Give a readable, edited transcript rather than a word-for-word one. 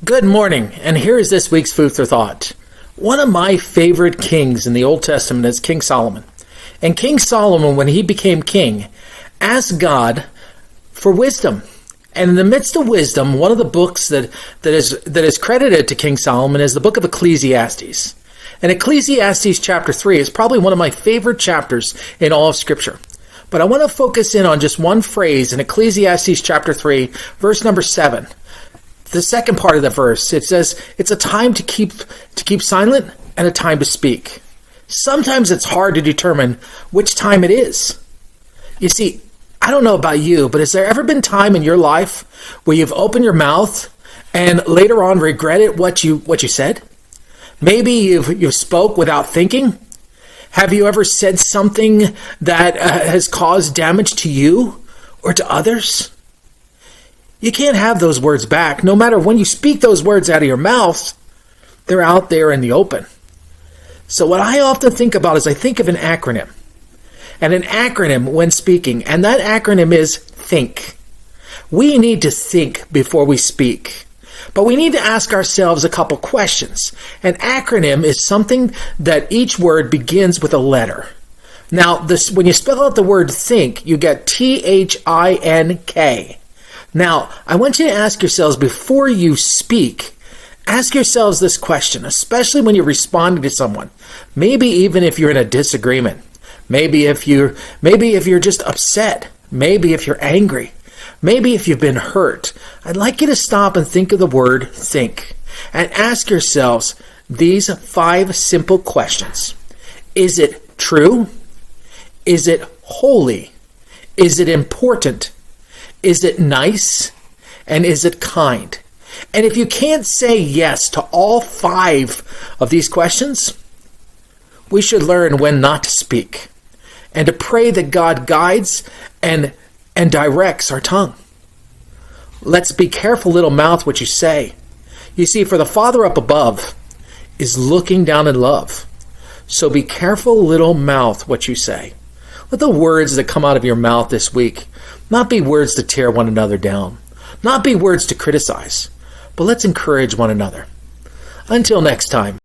Good morning, and here is this week's food for thought. One of my favorite kings in the Old Testament is King Solomon. And King Solomon, when he became king, asked God for wisdom. And in the midst of wisdom, one of the books that is credited to King Solomon is the book of Ecclesiastes. And Ecclesiastes chapter 3 is probably one of my favorite chapters in all of Scripture. But I want to focus in on just one phrase in Ecclesiastes chapter 3, verse number 7. The second part of the verse, it says, it's a time to keep silent and a time to speak. Sometimes it's hard to determine which time it is. You see, I don't know about you, but has there ever been time in your life where you've opened your mouth and later on regretted what you said? Maybe you've spoke without thinking. Have you ever said something that has caused damage to you or to others? You can't have those words back. No matter when you speak those words out of your mouth, they're out there in the open. So what I often think about is I think of an acronym. And an acronym when speaking, and that acronym is THINK. We need to think before we speak. But we need to ask ourselves a couple questions. An acronym is something that each word begins with a letter. Now, when you spell out the word think, you get THINK. Now, I want you to ask yourselves before you speak, ask yourselves this question, especially when you're responding to someone. Maybe even if you're in a disagreement. Maybe if you're just upset. Maybe if you're angry. Maybe if you've been hurt. I'd like you to stop and think of the word think. And ask yourselves these 5 simple questions. Is it true? Is it holy? Is it important? Is it nice? And is it kind? And if you can't say yes to all 5 of these questions, we should learn when not to speak and to pray that God guides and directs our tongue. Let's be careful, little mouth, what you say. You see, for the Father up above is looking down in love. So be careful, little mouth, what you say. Let the words that come out of your mouth this week not be words to tear one another down, not be words to criticize, but let's encourage one another. Until next time.